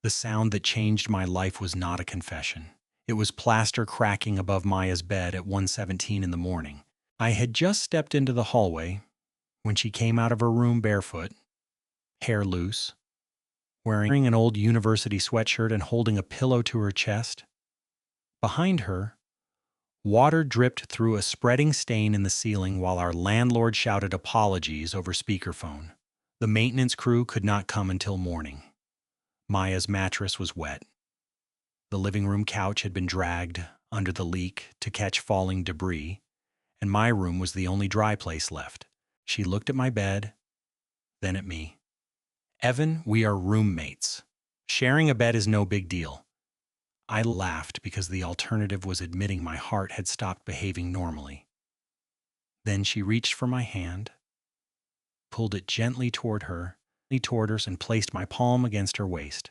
The sound that changed my life was not a confession. It was plaster cracking above Maya's bed at 1:17 in the morning. I had just stepped into the hallway when she came out of her room barefoot, hair loose, wearing an old university sweatshirt and holding a pillow to her chest. Behind her, water dripped through a spreading stain in the ceiling while our landlord shouted apologies over speakerphone. The maintenance crew could not come until morning. Maya's mattress was wet. The living room couch had been dragged under the leak to catch falling debris, and my room was the only dry place left. She looked at my bed, then at me. Evan, we are roommates. Sharing a bed is no big deal. I laughed because the alternative was admitting my heart had stopped behaving normally. Then she reached for my hand, pulled it gently toward her, and placed my palm against her waist.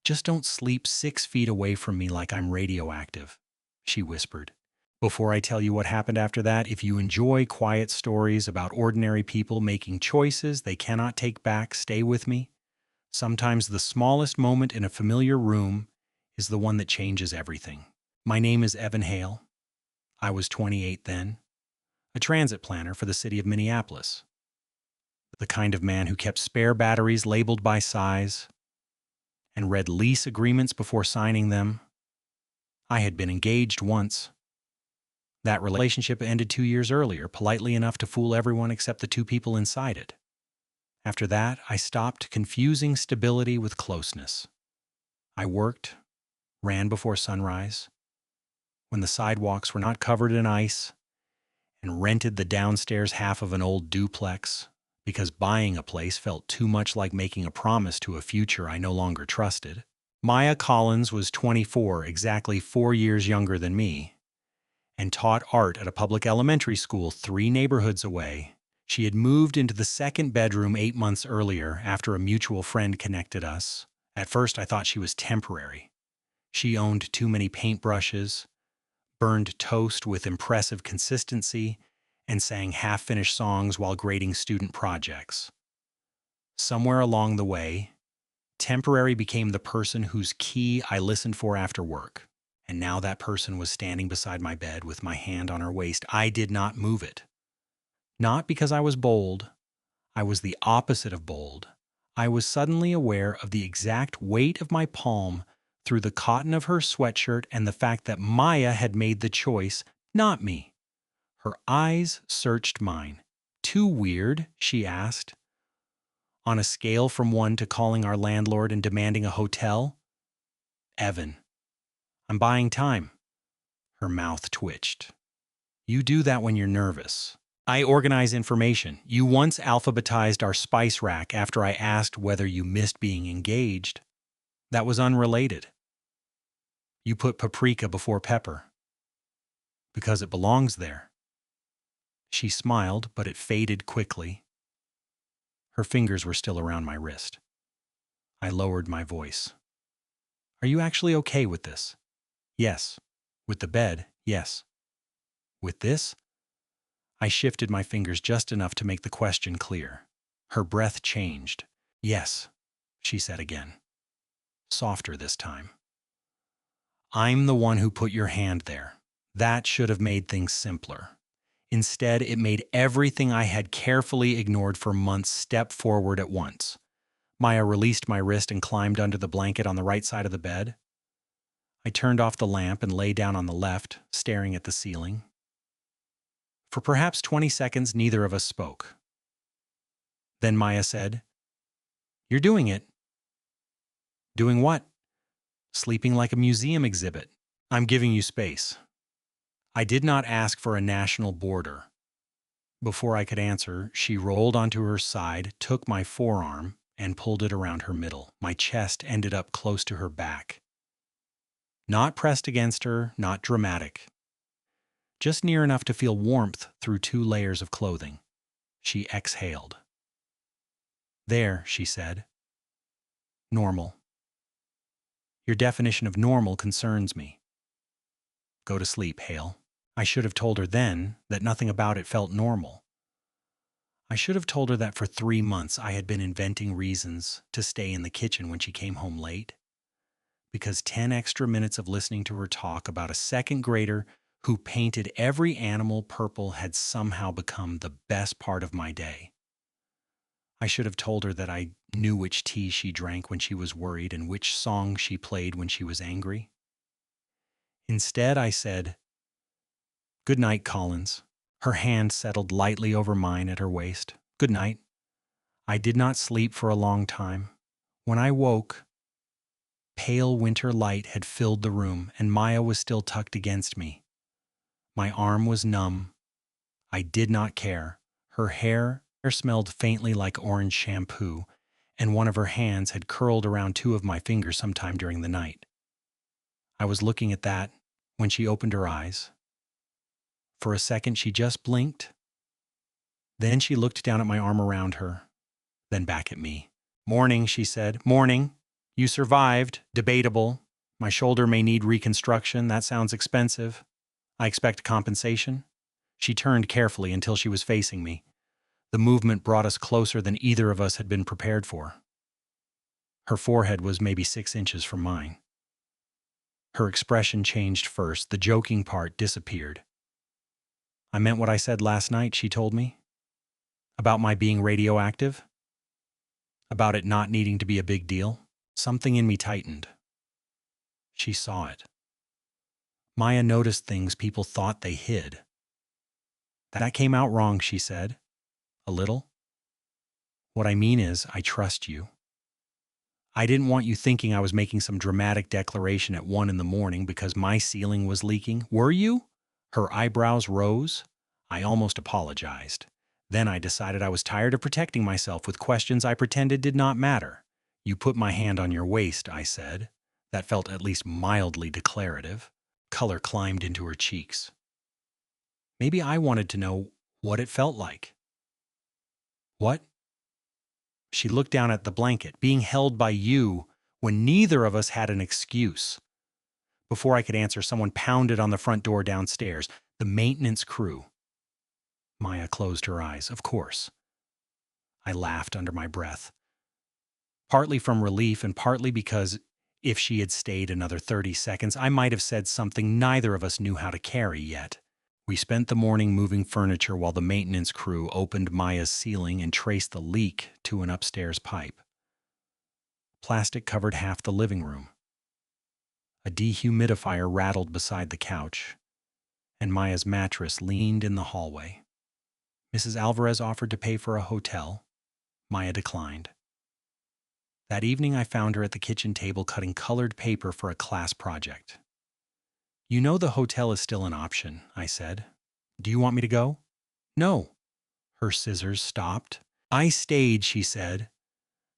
Just don't sleep 6 feet away from me like I'm radioactive, she whispered. Before I tell you what happened after that, if you enjoy quiet stories about ordinary people making choices they cannot take back, stay with me. Sometimes the smallest moment in a familiar room is the one that changes everything. My name is Evan Hale. I was 28 then, a transit planner for the city of Minneapolis. The kind of man who kept spare batteries labeled by size and read lease agreements before signing them. I had been engaged once. That relationship ended 2 years earlier, politely enough to fool everyone except the two people inside it. After that, I stopped confusing stability with closeness. I worked, ran before sunrise, when the sidewalks were not covered in ice, and rented the downstairs half of an old duplex because buying a place felt too much like making a promise to a future I no longer trusted. Maya Collins was 24, exactly 4 years younger than me, and taught art at a public elementary school 3 neighborhoods away. She had moved into the second bedroom 8 months earlier after a mutual friend connected us. At first, I thought she was temporary. She owned too many paintbrushes, burned toast with impressive consistency, and sang half-finished songs while grading student projects. Somewhere along the way, temporary became the person whose key I listened for after work, and now that person was standing beside my bed with my hand on her waist. I did not move it. Not because I was bold. I was the opposite of bold. I was suddenly aware of the exact weight of my palm through the cotton of her sweatshirt and the fact that Maya had made the choice, not me. Her eyes searched mine. "Too weird?" she asked. "On a scale from 1 to calling our landlord and demanding a hotel?" "Evan, I'm buying time." Her mouth twitched. "You do that when you're nervous. I organize information. You once alphabetized our spice rack after I asked whether you missed being engaged. That was unrelated. You put paprika before pepper. Because it belongs there." She smiled, but it faded quickly. Her fingers were still around my wrist. I lowered my voice. "Are you actually okay with this?" "Yes." "With the bed?" "Yes." "With this?" I shifted my fingers just enough to make the question clear. Her breath changed. "Yes," she said again, softer this time. "I'm the one who put your hand there. That should have made things simpler. Instead, it made everything I had carefully ignored for months step forward at once." Maya released my wrist and climbed under the blanket on the right side of the bed. I turned off the lamp and lay down on the left, staring at the ceiling. For perhaps 20 seconds, neither of us spoke. Then Maya said, "You're doing it." "Doing what?" "Sleeping like a museum exhibit. I'm giving you space." I did not ask for a national border. Before I could answer, she rolled onto her side, took my forearm, and pulled it around her middle. My chest ended up close to her back. Not pressed against her, not dramatic. Just near enough to feel warmth through 2 layers of clothing. She exhaled. "There," she said. "Normal." "Your definition of normal concerns me." "Go to sleep, Hale." I should have told her then that nothing about it felt normal. I should have told her that for 3 months I had been inventing reasons to stay in the kitchen when she came home late. because 10 extra minutes of listening to her talk about a second grader who painted every animal purple had somehow become the best part of my day. I should have told her that I knew which tea she drank when she was worried and which song she played when she was angry. Instead, I said, "Good night, Collins." Her hand settled lightly over mine at her waist. "Good night." I did not sleep for a long time. When I woke, pale winter light had filled the room, and Maya was still tucked against me. My arm was numb. I did not care. Her hair smelled faintly like orange shampoo, and one of her hands had curled around two of my fingers sometime during the night. I was looking at that when she opened her eyes. For a second, she just blinked. Then she looked down at my arm around her, then back at me. "Morning," she said. "Morning. You survived. Debatable. My shoulder may need reconstruction. That sounds expensive. I expect compensation." She turned carefully until she was facing me. The movement brought us closer than either of us had been prepared for. Her forehead was maybe 6 inches from mine. Her expression changed first. The joking part disappeared. "I meant what I said last night," she told me. "About my being radioactive. About it not needing to be a big deal." Something in me tightened. She saw it. Maya noticed things people thought they hid. "That came out wrong," she said. "A little. What I mean is, I trust you. I didn't want you thinking I was making some dramatic declaration at 1 in the morning because my ceiling was leaking. Were you?" Her eyebrows rose. I almost apologized. Then I decided I was tired of protecting myself with questions I pretended did not matter. "You put my hand on your waist," I said. That felt at least mildly declarative. Color climbed into her cheeks. Maybe I wanted to know what it felt like. "What?" She looked down at the blanket, "Being held by you when neither of us had an excuse." Before I could answer, someone pounded on the front door downstairs. The maintenance crew. Maya closed her eyes. "Of course." I laughed under my breath, partly from relief and partly because if she had stayed another 30 seconds, I might have said something neither of us knew how to carry yet. We spent the morning moving furniture while the maintenance crew opened Maya's ceiling and traced the leak to an upstairs pipe. Plastic covered half the living room. A dehumidifier rattled beside the couch, and Maya's mattress leaned in the hallway. Mrs. Alvarez offered to pay for a hotel. Maya declined. That evening, I found her at the kitchen table cutting colored paper for a class project. "You know the hotel is still an option," I said. "Do you want me to go?" "No." Her scissors stopped. "I stayed," she said,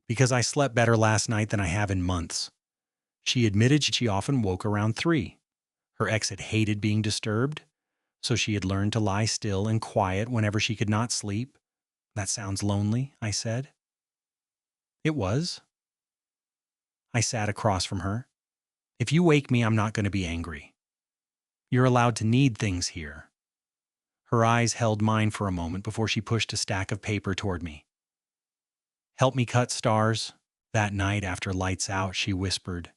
"because I slept better last night than I have in months." She admitted she often woke around 3. Her ex had hated being disturbed, so she had learned to lie still and quiet whenever she could not sleep. "That sounds lonely," I said. It was. I sat across from her. "If you wake me, I'm not going to be angry. You're allowed to need things here." Her eyes held mine for a moment before she pushed a stack of paper toward me. "Help me cut stars." That night after lights out, she whispered,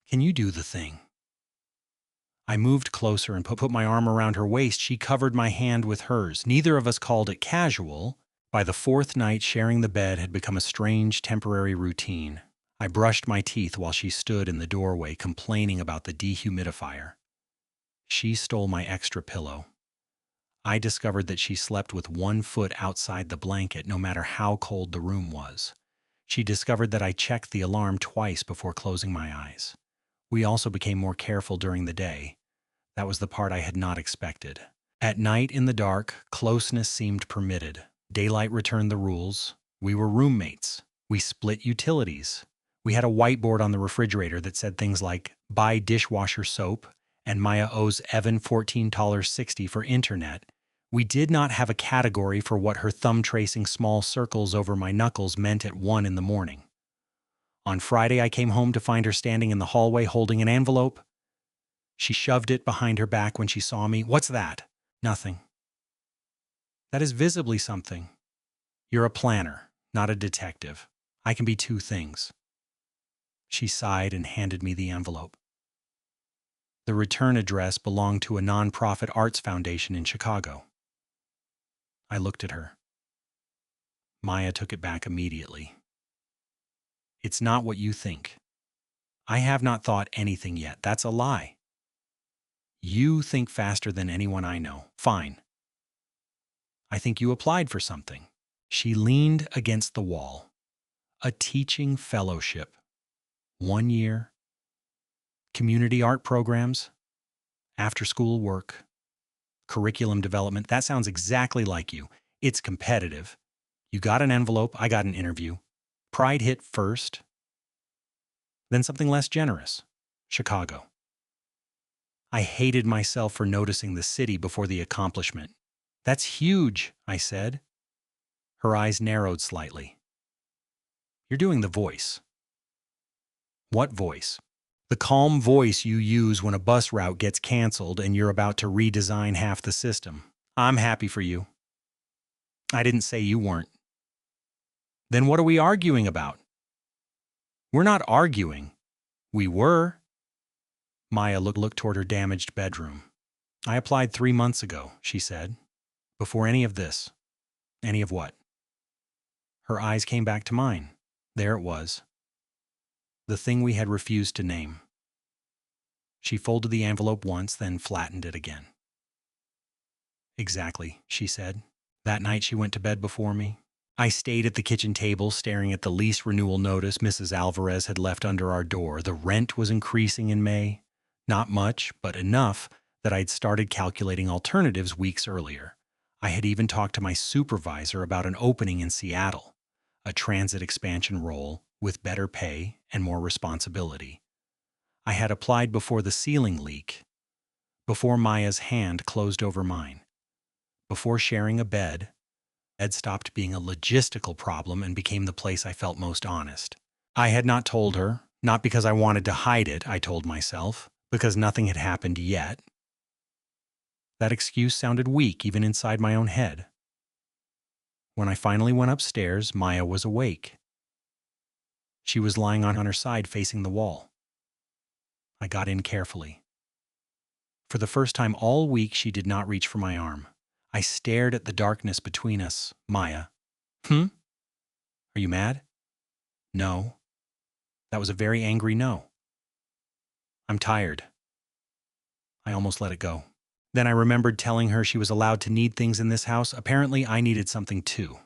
"Can you do the thing?" I moved closer and put my arm around her waist. She covered my hand with hers. Neither of us called it casual. By the 4th night, sharing the bed had become a strange, temporary routine. I brushed my teeth while she stood in the doorway complaining about the dehumidifier. She stole my extra pillow. I discovered that she slept with 1 foot outside the blanket no matter how cold the room was. She discovered that I checked the alarm twice before closing my eyes. We also became more careful during the day. That was the part I had not expected. At night in the dark, closeness seemed permitted. Daylight returned the rules. We were roommates. We split utilities. We had a whiteboard on the refrigerator that said things like, "Buy dishwasher soap," and "Maya owes Evan $14.60 for internet." We did not have a category for what her thumb tracing small circles over my knuckles meant at 1 in the morning. On Friday, I came home to find her standing in the hallway holding an envelope. She shoved it behind her back when she saw me. "What's that?" "Nothing." "That is visibly something." "You're a planner, not a detective. I can be 2 things." She sighed and handed me the envelope. The return address belonged to a nonprofit arts foundation in Chicago. I looked at her. Maya took it back immediately. It's not what you think. I have not thought anything yet. That's a lie. You think faster than anyone I know. Fine. I think you applied for something. She leaned against the wall. A teaching fellowship. 1 year. Community art programs. After-school work. Curriculum development. That sounds exactly like you. It's competitive. You got an envelope. I got an interview. Pride hit first. Then something less generous. Chicago. I hated myself for noticing the city before the accomplishment. That's huge, I said. Her eyes narrowed slightly. You're doing the voice. What voice? The calm voice you use when a bus route gets canceled and you're about to redesign half the system. I'm happy for you. I didn't say you weren't. Then what are we arguing about? We're not arguing. We were. Maya looked toward her damaged bedroom. I applied 3 months ago, she said. Before any of this. Any of what? Her eyes came back to mine. There it was. The thing we had refused to name. She folded the envelope once, then flattened it again. Exactly, she said. That night she went to bed before me. I stayed at the kitchen table staring at the lease renewal notice Mrs. Alvarez had left under our door. The rent was increasing in May. Not much, but enough that I'd started calculating alternatives weeks earlier. I had even talked to my supervisor about an opening in Seattle, a transit expansion role with better pay and more responsibility. I had applied before the ceiling leak, before Maya's hand closed over mine, before sharing a bed. Ed stopped being a logistical problem and became the place I felt most honest. I had not told her, not because I wanted to hide it, I told myself, because nothing had happened yet. That excuse sounded weak even inside my own head. When I finally went upstairs, Maya was awake. She was lying on her side facing the wall. I got in carefully. For the first time all week, she did not reach for my arm. I stared at the darkness between us. Maya. Are you mad? No. That was a very angry no. I'm tired. I almost let it go. Then I remembered telling her she was allowed to need things in this house. Apparently, I needed something too.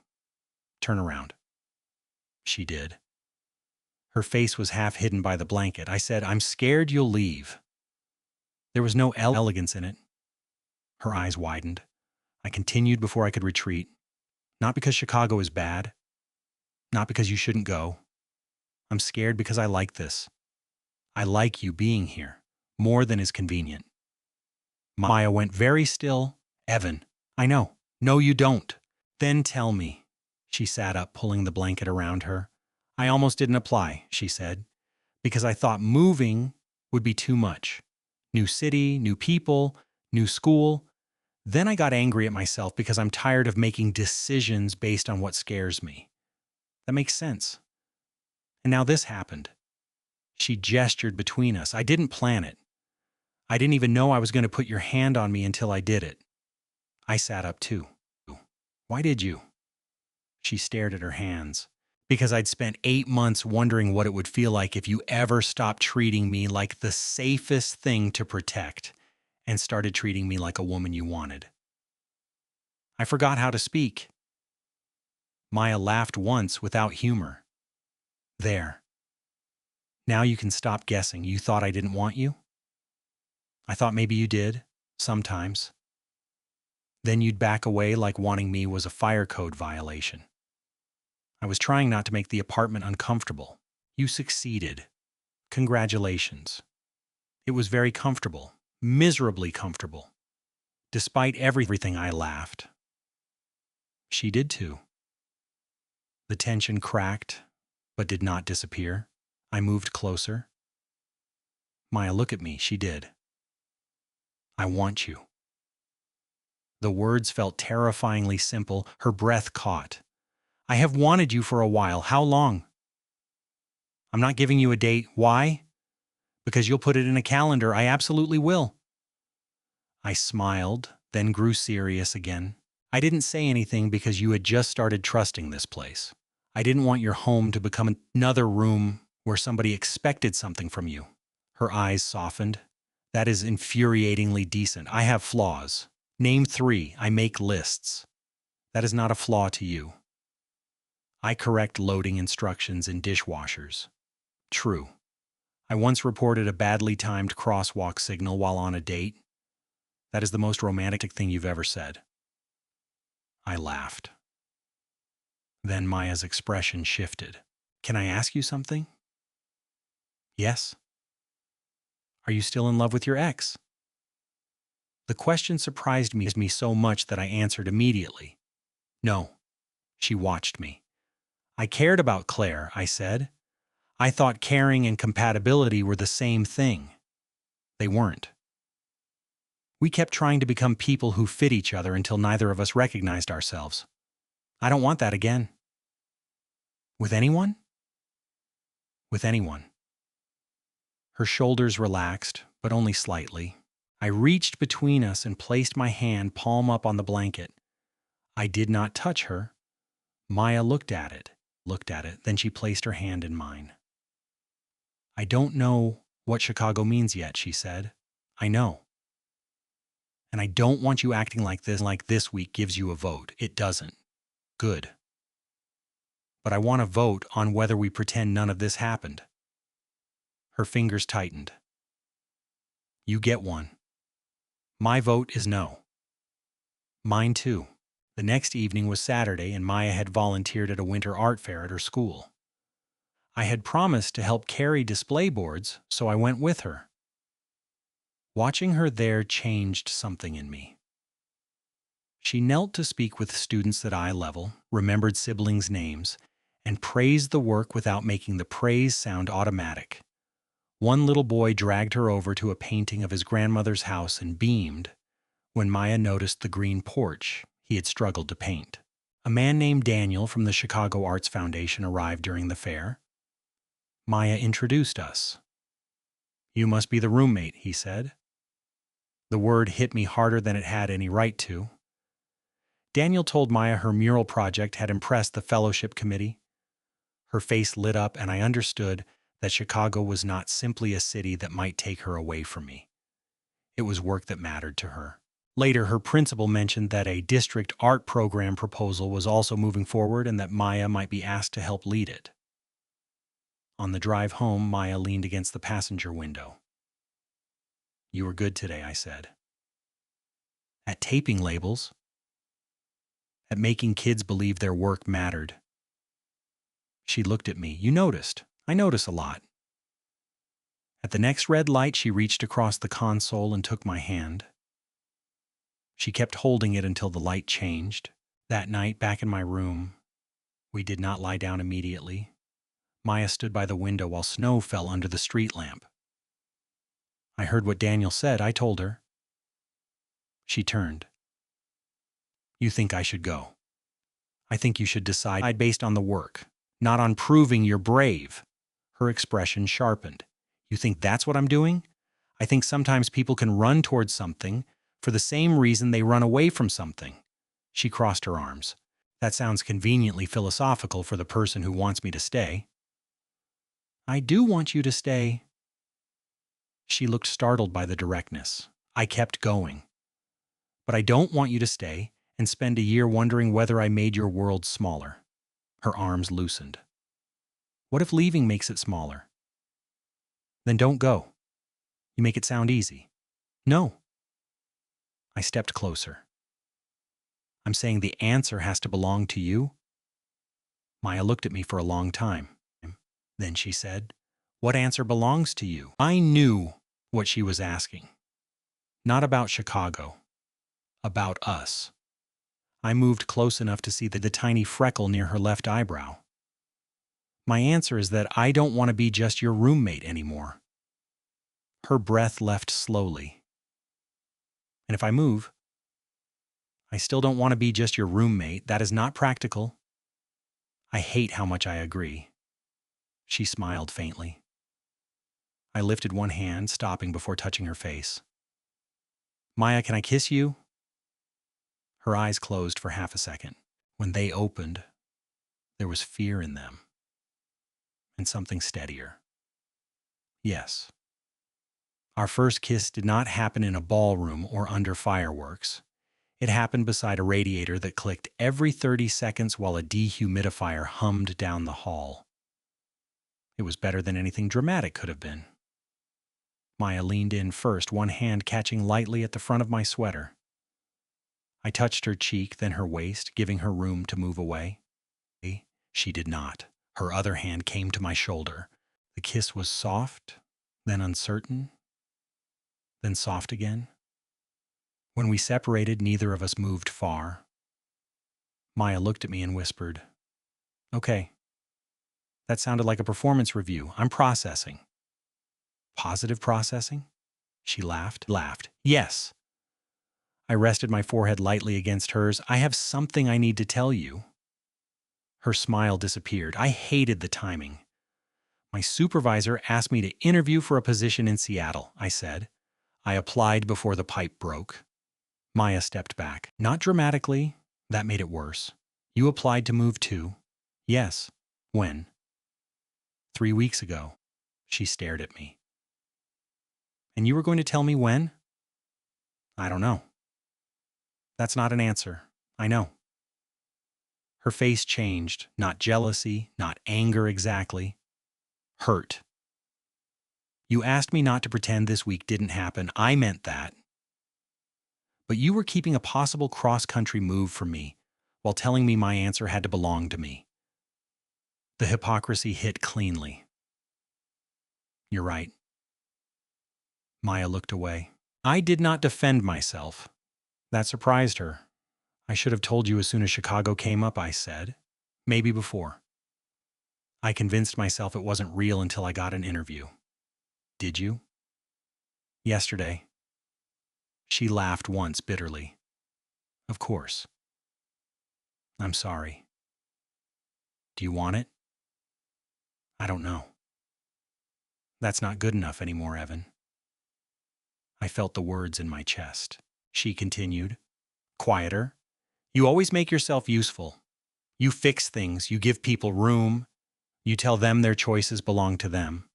Turn around. She did. Her face was half hidden by the blanket. I said, I'm scared you'll leave. There was no elegance in it. Her eyes widened. I continued before I could retreat. Not because Chicago is bad. Not because you shouldn't go. I'm scared because I like this. I like you being here, more than is convenient. Maya went very still. Evan, I know. No, you don't. Then tell me. She sat up, pulling the blanket around her. I almost didn't apply, she said, because I thought moving would be too much. New city, new people, new school. Then I got angry at myself because I'm tired of making decisions based on what scares me. That makes sense. And now this happened. She gestured between us. I didn't plan it. I didn't even know I was going to put your hand on me until I did it. I sat up too. Why did you? She stared at her hands. Because I'd spent 8 months wondering what it would feel like if you ever stopped treating me like the safest thing to protect and started treating me like a woman you wanted. I forgot how to speak. Maya laughed once without humor. There. Now you can stop guessing. You thought I didn't want you? I thought maybe you did, sometimes. Then you'd back away like wanting me was a fire code violation. I was trying not to make the apartment uncomfortable. You succeeded. Congratulations. It was very comfortable, miserably comfortable. Despite everything, I laughed. She did too. The tension cracked, but did not disappear. I moved closer. Maya, look at me. She did. I want you. The words felt terrifyingly simple. Her breath caught. I have wanted you for a while. How long? I'm not giving you a date. Why? Because you'll put it in a calendar. I absolutely will. I smiled, then grew serious again. I didn't say anything because you had just started trusting this place. I didn't want your home to become another room where somebody expected something from you. Her eyes softened. That is infuriatingly decent. I have flaws. Name 3. I make lists. That is not a flaw to you. I correct loading instructions in dishwashers. True. I once reported a badly timed crosswalk signal while on a date. That is the most romantic thing you've ever said. I laughed. Then Maya's expression shifted. Can I ask you something? Yes. Are you still in love with your ex? The question surprised me so much that I answered immediately. No. She watched me. I cared about Claire, I said. I thought caring and compatibility were the same thing. They weren't. We kept trying to become people who fit each other until neither of us recognized ourselves. I don't want that again. With anyone? With anyone. Her shoulders relaxed, but only slightly. I reached between us and placed my hand palm up on the blanket. I did not touch her. Maya looked at it, then she placed her hand in mine. I don't know what Chicago means yet, she said. I know. And I don't want you acting like this week gives you a vote. It doesn't. Good. But I want to vote on whether we pretend none of this happened. Her fingers tightened. You get one. My vote is no. Mine too. The next evening was Saturday, and Maya had volunteered at a winter art fair at her school. I had promised to help carry display boards, so I went with her. Watching her there changed something in me. She knelt to speak with students at eye level, remembered siblings' names, and praised the work without making the praise sound automatic. One little boy dragged her over to a painting of his grandmother's house and beamed when Maya noticed the green porch he had struggled to paint. A man named Daniel from the Chicago Arts Foundation arrived during the fair. Maya introduced us. You must be the roommate, he said. The word hit me harder than it had any right to. Daniel told Maya her mural project had impressed the fellowship committee. Her face lit up, and I understood that Chicago was not simply a city that might take her away from me. It was work that mattered to her. Later, her principal mentioned that a district art program proposal was also moving forward and that Maya might be asked to help lead it. On the drive home, Maya leaned against the passenger window. You were good today, I said. At taping labels. At making kids believe their work mattered. She looked at me. You noticed. I notice a lot. At the next red light, she reached across the console and took my hand. She kept holding it until the light changed. That night, back in my room, we did not lie down immediately. Maya stood by the window while snow fell under the street lamp. I heard what Daniel said, I told her. She turned. You think I should go. I think you should decide based on the work, not on proving you're brave. Her expression sharpened. You think that's what I'm doing? I think sometimes people can run towards something for the same reason they run away from something. She crossed her arms. That sounds conveniently philosophical for the person who wants me to stay. I do want you to stay. She looked startled by the directness. I kept going. But I don't want you to stay and spend a year wondering whether I made your world smaller. Her arms loosened. What if leaving makes it smaller? Then don't go. You make it sound easy. No. I stepped closer. I'm saying the answer has to belong to you? Maya looked at me for a long time. Then she said, what answer belongs to you? I knew what she was asking. Not about Chicago. About us. I moved close enough to see the tiny freckle near her left eyebrow. My answer is that I don't want to be just your roommate anymore. Her breath left slowly. And if I move, I still don't want to be just your roommate. That is not practical. I hate how much I agree. She smiled faintly. I lifted one hand, stopping before touching her face. Maya, can I kiss you? Her eyes closed for half a second. When they opened, there was fear in them, and something steadier. Yes. Our first kiss did not happen in a ballroom or under fireworks. It happened beside a radiator that clicked every 30 seconds while a dehumidifier hummed down the hall. It was better than anything dramatic could have been. Maya leaned in first, one hand catching lightly at the front of my sweater. I touched her cheek, then her waist, giving her room to move away. She did not. Her other hand came to my shoulder. The kiss was soft, then uncertain, then soft again. When we separated, neither of us moved far. Maya looked at me and whispered, "Okay, that sounded like a performance review. I'm processing." "Positive processing?" She laughed. "Yes." I rested my forehead lightly against hers. "I have something I need to tell you." Her smile disappeared. I hated the timing. "My supervisor asked me to interview for a position in Seattle," I said. I applied before the pipe broke. Maya stepped back. "Not dramatically. That made it worse. You applied to move too." "Yes." "When?" "3 weeks ago." She stared at me. "And you were going to tell me when?" "I don't know." "That's not an answer. I know." Her face changed. Not jealousy, not anger exactly. Hurt. "You asked me not to pretend this week didn't happen. I meant that. But you were keeping a possible cross-country move from me while telling me my answer had to belong to me." The hypocrisy hit cleanly. "You're right." Maya looked away. I did not defend myself. That surprised her. "I should have told you as soon as Chicago came up," I said. "Maybe before." I convinced myself it wasn't real until I got an interview. "Did you?" "Yesterday." She laughed once bitterly. "Of course." "I'm sorry." "Do you want it?" "I don't know." "That's not good enough anymore, Evan." I felt the words in my chest. She continued, quieter. "You always make yourself useful. You fix things, you give people room, you tell them their choices belong to them.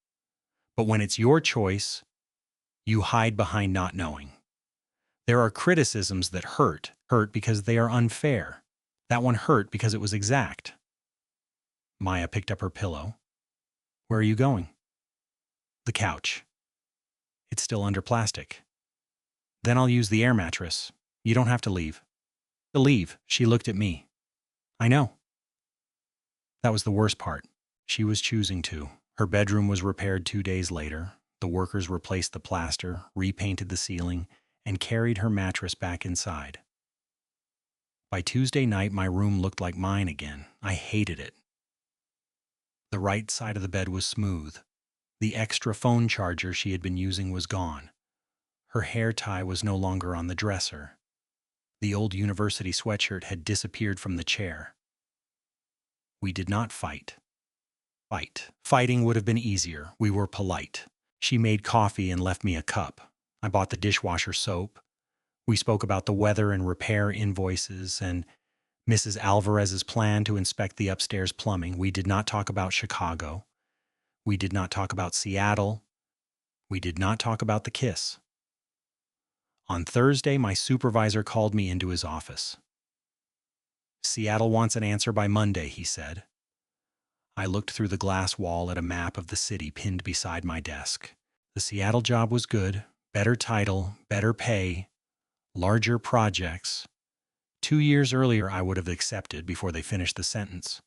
But when it's your choice, you hide behind not knowing. There are criticisms that hurt because they are unfair. That one hurt because it was exact." Maya picked up her pillow. "Where are you going?" "The couch. It's still under plastic." "Then I'll use the air mattress. You don't have to leave." "To leave," she looked at me. "I know." That was the worst part. She was choosing to. Her bedroom was repaired 2 days later. The workers replaced the plaster, repainted the ceiling, and carried her mattress back inside. By Tuesday night, my room looked like mine again. I hated it. The right side of the bed was smooth. The extra phone charger she had been using was gone. Her hair tie was no longer on the dresser. The old university sweatshirt had disappeared from the chair. We did not fight. Fighting would have been easier. We were polite. She made coffee and left me a cup. I bought the dishwasher soap. We spoke about the weather and repair invoices and Mrs. Alvarez's plan to inspect the upstairs plumbing. We did not talk about Chicago. We did not talk about Seattle. We did not talk about the kiss. On Thursday, my supervisor called me into his office. "Seattle wants an answer by Monday," he said. I looked through the glass wall at a map of the city pinned beside my desk. The Seattle job was good, better title, better pay, larger projects. 2 years earlier, I would have accepted before they finished the sentence.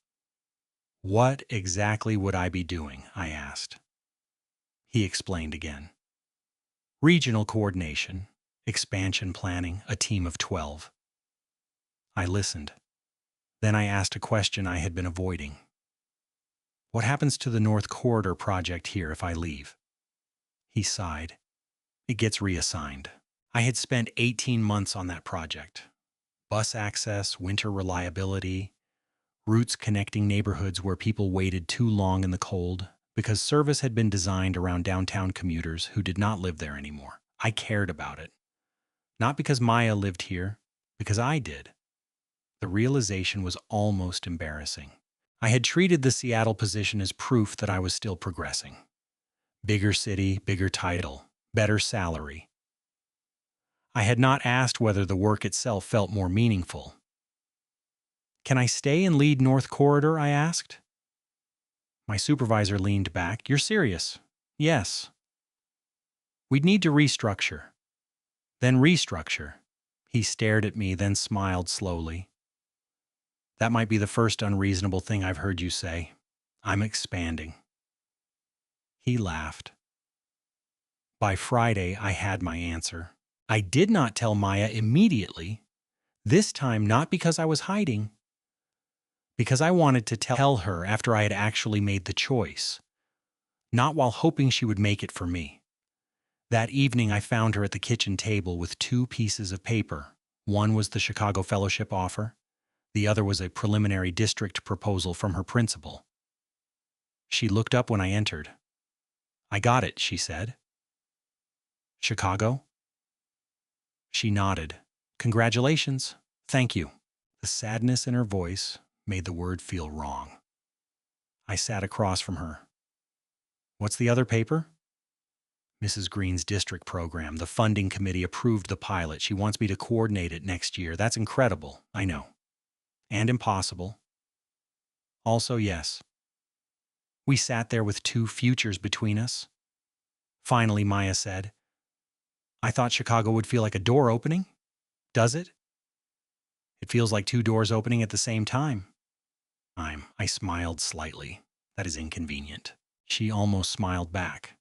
"What exactly would I be doing?" I asked. He explained again. "Regional coordination, expansion planning, a team of 12. I listened. Then I asked a question I had been avoiding. "What happens to the North Corridor project here if I leave?" He sighed. "It gets reassigned." I had spent 18 months on that project. Bus access, winter reliability, routes connecting neighborhoods where people waited too long in the cold. because service had been designed around downtown commuters who did not live there anymore. I cared about it. Not because Maya lived here, because I did. The realization was almost embarrassing. I had treated the Seattle position as proof that I was still progressing. Bigger city, bigger title, better salary. I had not asked whether the work itself felt more meaningful. "Can I stay and lead North Corridor?" I asked. My supervisor leaned back. "You're serious?" "Yes." "We'd need to restructure." "Then restructure." He stared at me, then smiled slowly. "That might be the first unreasonable thing I've heard you say. I'm expanding." He laughed. By Friday, I had my answer. I did not tell Maya immediately, this time not because I was hiding, because I wanted to tell her after I had actually made the choice, not while hoping she would make it for me. That evening, I found her at the kitchen table with two pieces of paper. One was the Chicago Fellowship offer. The other was a preliminary district proposal from her principal. She looked up when I entered. "I got it," she said. "Chicago?" She nodded. "Congratulations. Thank you." The sadness in her voice made the word feel wrong. I sat across from her. "What's the other paper?" "Mrs. Green's district program. The funding committee approved the pilot. She wants me to coordinate it next year. That's incredible, I know. And impossible. Also, yes." We sat there with two futures between us. Finally, Maya said, "I thought Chicago would feel like a door opening. Does it?" "It feels like two doors opening at the same time." I smiled slightly. "That is inconvenient." She almost smiled back.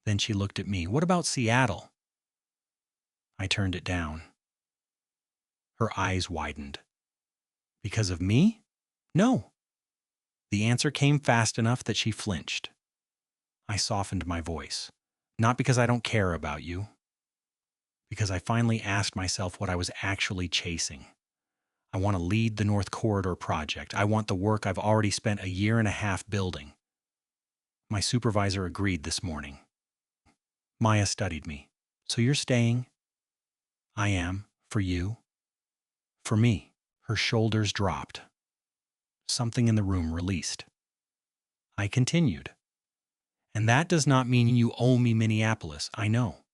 Then she looked at me. "What about Seattle?" I turned it down. Her eyes widened. "Because of me?" "No." The answer came fast enough that she flinched. I softened my voice. "Not because I don't care about you. Because I finally asked myself what I was actually chasing. I want to lead the North Corridor project. I want the work I've already spent a year and a half building." My supervisor agreed this morning. Maya studied me. "So you're staying?" "I am. For you?" "For me." Her shoulders dropped. Something in the room released. I continued. "And that does not mean you owe me Minneapolis. I know.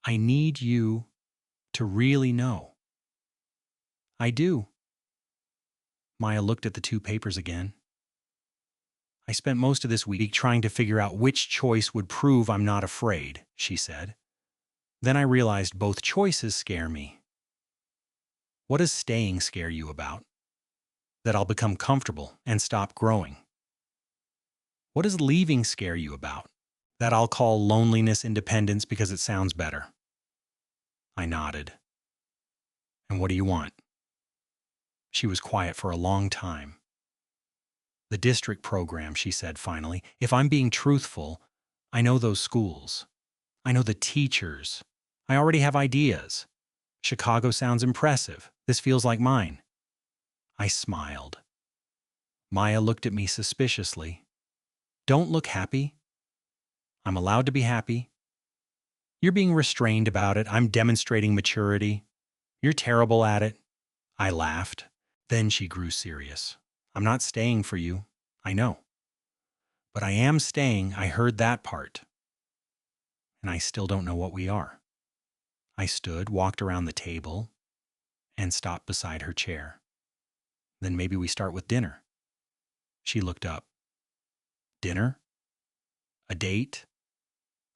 I need you to really know." "I do." Maya looked at the two papers again. "I spent most of this week trying to figure out which choice would prove I'm not afraid," she said. "Then I realized both choices scare me." "What does staying scare you about?" "That I'll become comfortable and stop growing." "What does leaving scare you about?" "That I'll call loneliness independence because it sounds better." I nodded. "And what do you want?" She was quiet for a long time. "The district program," she said finally. "If I'm being truthful, I know those schools. I know the teachers. I already have ideas. Chicago sounds impressive. This feels like mine." I smiled. Maya looked at me suspiciously. "Don't look happy." "I'm allowed to be happy." "You're being restrained about it. I'm demonstrating maturity." "You're terrible at it." I laughed. Then she grew serious. "I'm not staying for you. I know. But I am staying. I heard that part. And I still don't know what we are." I stood, walked around the table, and stopped beside her chair. "Then maybe we start with dinner." She looked up. "Dinner? A date?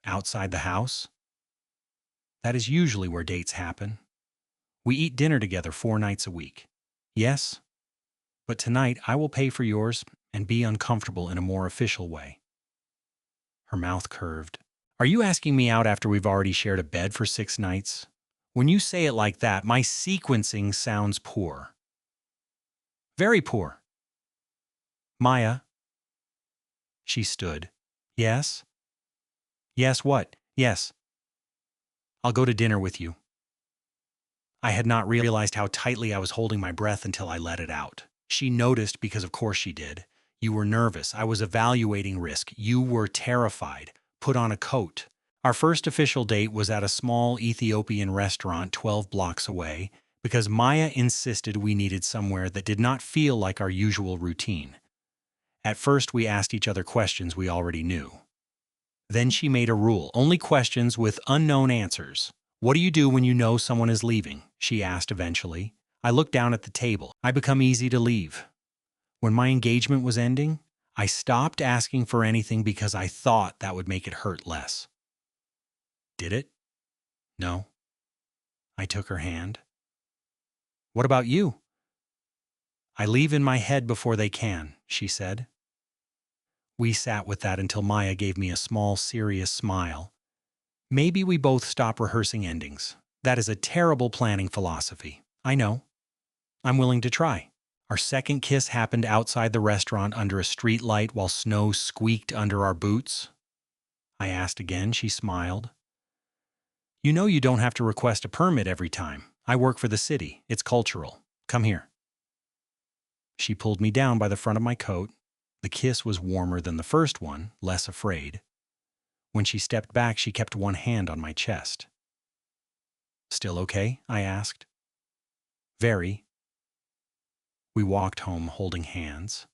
Outside the house?" "That is usually where dates happen. We eat dinner together 4 nights a week." "Yes, but tonight I will pay for yours and be uncomfortable in a more official way." Her mouth curved. "Are you asking me out after we've already shared a bed for 6 nights? When you say it like that, my sequencing sounds poor." "Very poor." "Maya." She stood. "Yes?" "Yes, what?" "Yes. I'll go to dinner with you." I had not realized how tightly I was holding my breath until I let it out. She noticed because of course she did. You were nervous. I was evaluating risk. You were terrified. Put on a coat. Our first official date was at a small Ethiopian restaurant 12 blocks away because Maya insisted we needed somewhere that did not feel like our usual routine. At first, we asked each other questions we already knew. Then she made a rule, only questions with unknown answers. What do you do when you know someone is leaving? She asked eventually. I looked down at the table. I become easy to leave. When my engagement was ending, I stopped asking for anything because I thought that would make it hurt less. Did it? No. I took her hand. What about you? I leave in my head before they can, she said. We sat with that until Maya gave me a small, serious smile. Maybe we both stop rehearsing endings. That is a terrible planning philosophy. I know. I'm willing to try. Our second kiss happened outside the restaurant under a street light while snow squeaked under our boots. I asked again. She smiled. You know you don't have to request a permit every time. I work for the city. It's cultural. Come here. She pulled me down by the front of my coat. The kiss was warmer than the first one, less afraid. When she stepped back, she kept one hand on my chest. Still okay? I asked. Very. We walked home holding hands.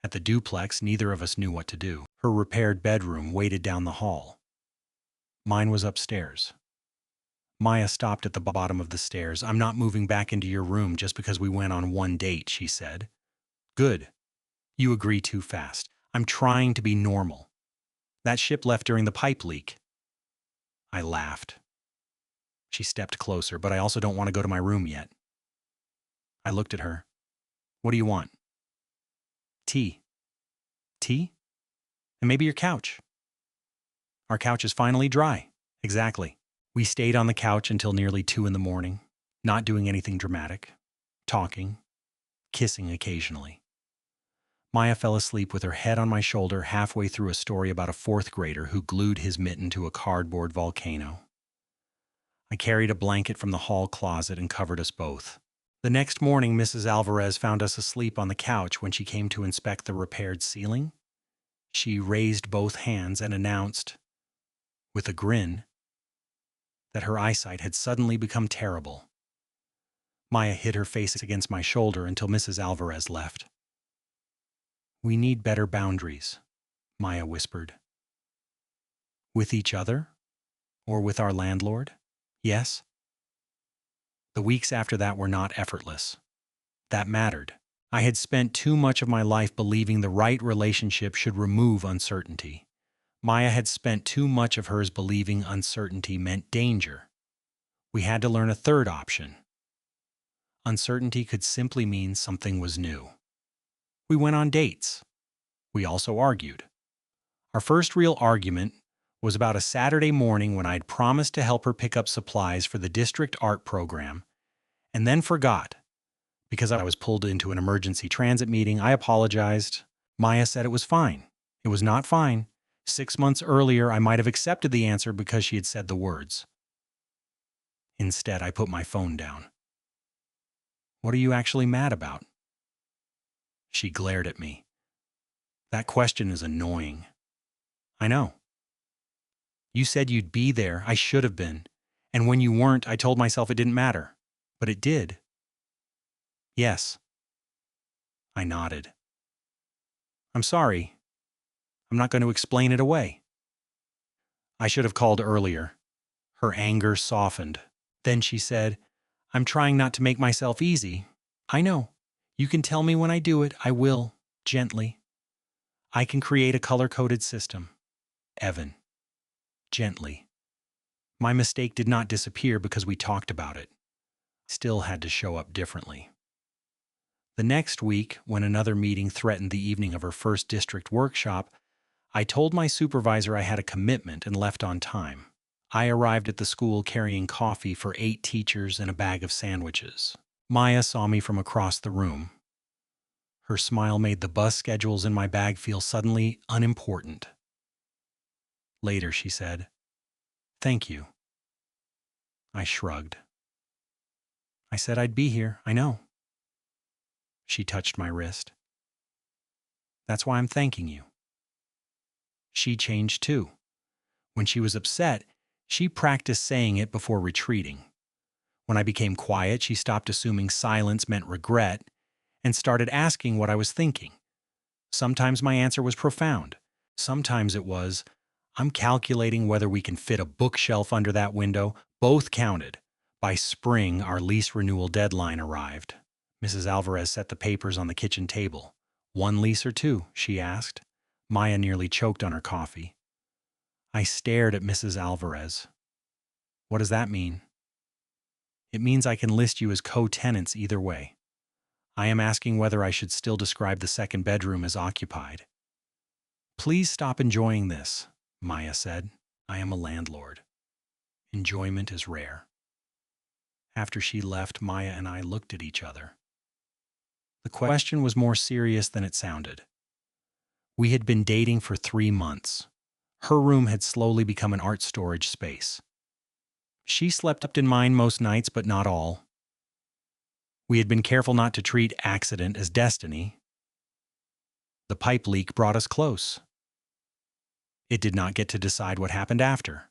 At the duplex, neither of us knew what to do. Her repaired bedroom waited down the hall. Mine was upstairs. Maya stopped at the bottom of the stairs. I'm not moving back into your room just because we went on one date, she said. Good. You agree too fast. I'm trying to be normal. That ship left during the pipe leak. I laughed. She stepped closer, but I also don't want to go to my room yet. I looked at her. What do you want? Tea. Tea? And maybe your couch. Our couch is finally dry. Exactly. We stayed on the couch until nearly 2 in the morning, not doing anything dramatic, talking, kissing occasionally. Maya fell asleep with her head on my shoulder halfway through a story about a fourth grader who glued his mitten to a cardboard volcano. I carried a blanket from the hall closet and covered us both. The next morning, Mrs. Alvarez found us asleep on the couch when she came to inspect the repaired ceiling. She raised both hands and announced, with a grin, that her eyesight had suddenly become terrible. Maya hid her face against my shoulder until Mrs. Alvarez left. We need better boundaries, Maya whispered. With each other? Or with our landlord? Yes. The weeks after that were not effortless. That mattered. I had spent too much of my life believing the right relationship should remove uncertainty. Maya had spent too much of hers believing uncertainty meant danger. We had to learn a third option. Uncertainty could simply mean something was new. We went on dates. We also argued. Our first real argument was about a Saturday morning when I'd promised to help her pick up supplies for the district art program, and then forgot. Because I was pulled into an emergency transit meeting, I apologized. Maya said it was fine. It was not fine. 6 months earlier, I might have accepted the answer because she had said the words. Instead, I put my phone down. What are you actually mad about? She glared at me. That question is annoying. I know. You said you'd be there. I should have been. And when you weren't, I told myself it didn't matter. But it did. Yes. I nodded. I'm sorry. I'm not going to explain it away. I should have called earlier. Her anger softened. Then she said, I'm trying not to make myself easy. I know. You can tell me when I do it. I will, gently. I can create a color-coded system. Evan. Gently. My mistake did not disappear because we talked about it. Still had to show up differently. The next week, when another meeting threatened the evening of her first district workshop, I told my supervisor I had a commitment and left on time. I arrived at the school carrying coffee for 8 teachers and a bag of sandwiches. Maya saw me from across the room. Her smile made the bus schedules in my bag feel suddenly unimportant. Later, she said, "Thank you." I shrugged. I said I'd be here, I know. She touched my wrist. That's why I'm thanking you. She changed too. When she was upset, she practiced saying it before retreating. When I became quiet, she stopped assuming silence meant regret and started asking what I was thinking. Sometimes my answer was profound. Sometimes it was, I'm calculating whether we can fit a bookshelf under that window. Both counted. By spring, our lease renewal deadline arrived. Mrs. Alvarez set the papers on the kitchen table. One lease or two, she asked. Maya nearly choked on her coffee. I stared at Mrs. Alvarez. What does that mean? It means I can list you as co-tenants either way. I am asking whether I should still describe the second bedroom as occupied. Please stop enjoying this, Maya said. I am a landlord. Enjoyment is rare. After she left, Maya and I looked at each other. The question was more serious than it sounded. We had been dating for 3 months. Her room had slowly become an art storage space. She slept up in mine most nights, but not all. We had been careful not to treat accident as destiny. The pipe leak brought us close. It did not get to decide what happened after.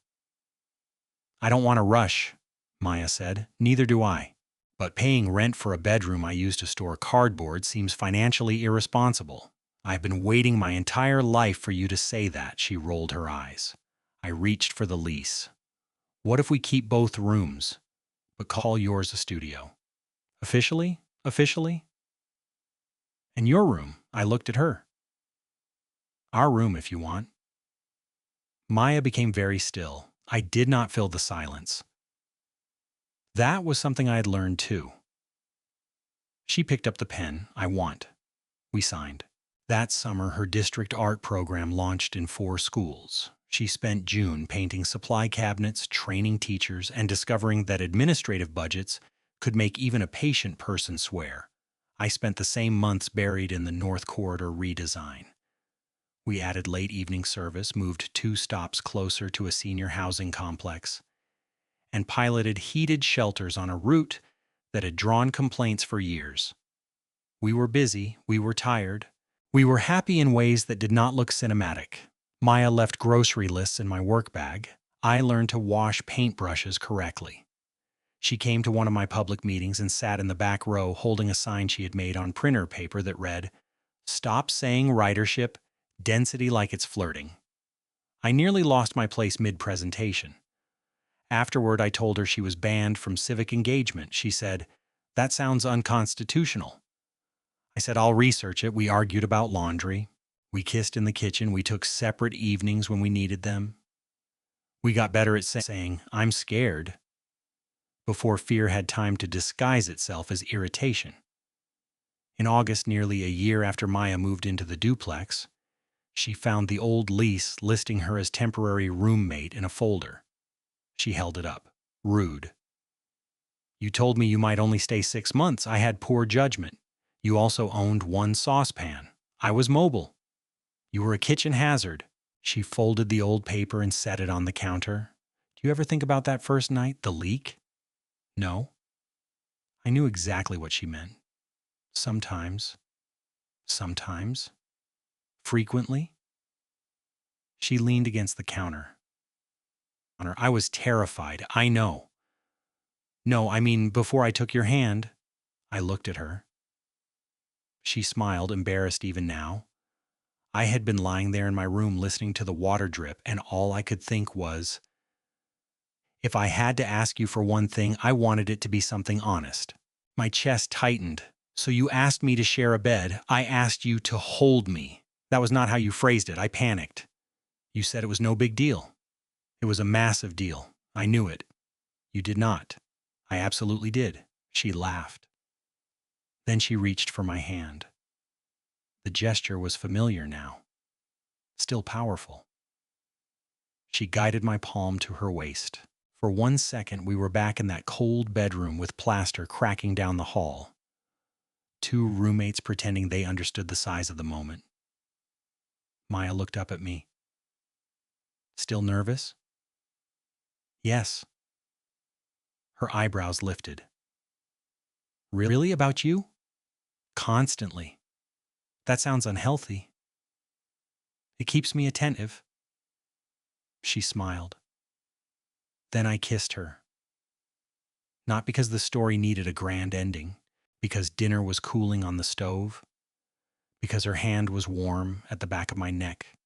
I don't want to rush, Maya said. Neither do I. But paying rent for a bedroom I use to store cardboard seems financially irresponsible. I've been waiting my entire life for you to say that, she rolled her eyes. I reached for the lease. What if we keep both rooms, but call yours a studio? Officially? Officially? And your room? I looked at her. Our room, if you want. Maya became very still. I did not fill the silence. That was something I had learned too. She picked up the pen. I want. We signed. That summer, her district art program launched in 4 schools. She spent June painting supply cabinets, training teachers, and discovering that administrative budgets could make even a patient person swear. I spent the same months buried in the North Corridor redesign. We added late evening service, moved 2 stops closer to a senior housing complex, and piloted heated shelters on a route that had drawn complaints for years. We were busy, we were tired, we were happy in ways that did not look cinematic. Maya left grocery lists in my work bag. I learned to wash paintbrushes correctly. She came to one of my public meetings and sat in the back row holding a sign she had made on printer paper that read, "Stop saying ridership, density like it's flirting." I nearly lost my place mid-presentation. Afterward, I told her she was banned from civic engagement. She said, "That sounds unconstitutional." I said, "I'll research it." We argued about laundry. We kissed in the kitchen. We took separate evenings when we needed them. We got better at saying, "I'm scared," before fear had time to disguise itself as irritation. In August, nearly a year after Maya moved into the duplex, she found the old lease listing her as temporary roommate in a folder. She held it up. Rude. "You told me you might only stay 6 months. I had poor judgment. You also owned 1 saucepan. I was mobile. You were a kitchen hazard." She folded the old paper and set it on the counter. "Do you ever think about that first night, the leak?" "No." I knew exactly what she meant. Sometimes. Sometimes. Frequently. She leaned against the counter. I was terrified. I know. "No, I mean, before I took your hand." I looked at her. She smiled, embarrassed even now. I had been lying there in my room listening to the water drip, and all I could think was, if I had to ask you for one thing, I wanted it to be something honest. My chest tightened. "So you asked me to share a bed. I asked you to hold me." "That was not how you phrased it." I panicked. "You said it was no big deal." "It was a massive deal. I knew it." "You did not." "I absolutely did." She laughed. Then she reached for my hand. The gesture was familiar now, still powerful. She guided my palm to her waist. For 1 second, we were back in that cold bedroom with plaster cracking down the hall. 2 roommates pretending they understood the size of the moment. Maya looked up at me. "Still nervous?" "Yes." Her eyebrows lifted. "Really, about you?" "Constantly." "That sounds unhealthy." It keeps me attentive." She smiled. Then I kissed her. Not because the story needed a grand ending, because dinner was cooling on the stove, because her hand was warm at the back of my neck,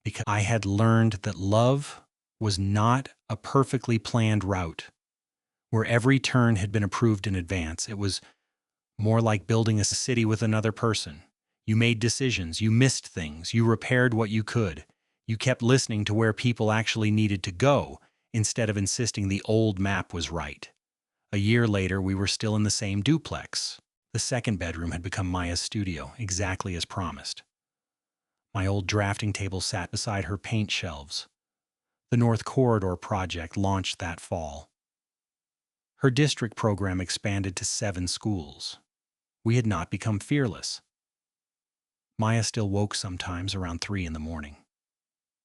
because I had learned that love was not a perfectly planned route where every turn had been approved in advance. It was more like building a city with another person. You made decisions, you missed things, you repaired what you could. You kept listening to where people actually needed to go instead of insisting the old map was right. A year later, we were still in the same duplex. The second bedroom had become Maya's studio, exactly as promised. My old drafting table sat beside her paint shelves. The North Corridor project launched that fall. Her district program expanded to 7 schools. We had not become fearless. Maya still woke sometimes around 3 in the morning.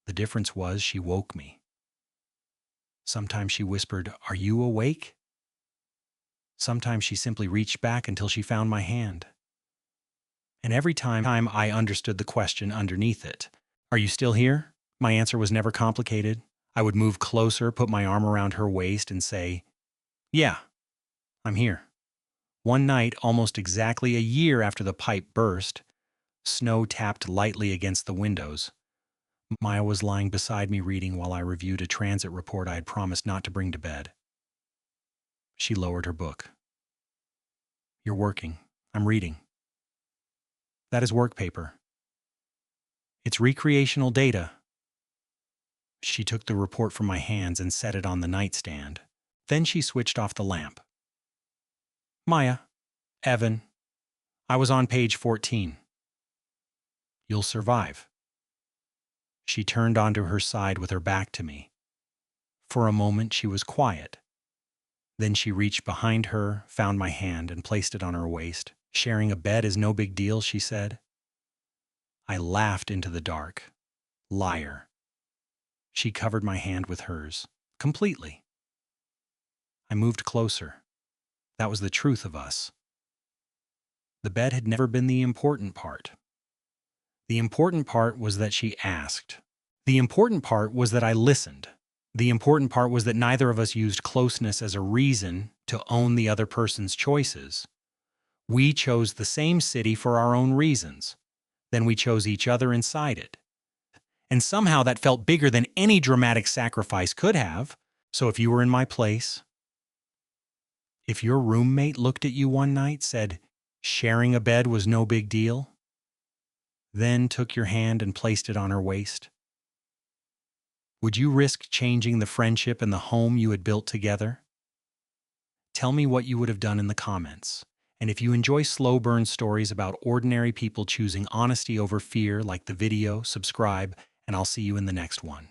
The difference was she woke me. Sometimes she whispered, "Are you awake?" Sometimes she simply reached back until she found my hand. And every time I understood the question underneath it. "Are you still here?" My answer was never complicated. I would move closer, put my arm around her waist, and say, "Yeah, I'm here." One night, almost exactly a year after the pipe burst, snow tapped lightly against the windows. Maya was lying beside me reading while I reviewed a transit report I had promised not to bring to bed. She lowered her book. "You're working. I'm reading." "That is work paper." "It's recreational data." She took the report from my hands and set it on the nightstand. Then she switched off the lamp. "Maya, Evan, I was on page 14. You'll survive." She turned onto her side with her back to me. For a moment, she was quiet. Then she reached behind her, found my hand, and placed it on her waist. "Sharing a bed is no big deal," she said. I laughed into the dark. Liar. She covered my hand with hers. Completely. I moved closer. That was the truth of us. The bed had never been the important part. The important part was that she asked. The important part was that I listened. The important part was that neither of us used closeness as a reason to own the other person's choices. We chose the same city for our own reasons. Then we chose each other inside it. And somehow that felt bigger than any dramatic sacrifice could have. So if you were in my place, if your roommate looked at you one night, said sharing a bed was no big deal, then took your hand and placed it on her waist, would you risk changing the friendship and the home you had built together? Tell me what you would have done in the comments. And if you enjoy slow burn stories about ordinary people choosing honesty over fear like the video, subscribe, and I'll see you in the next one.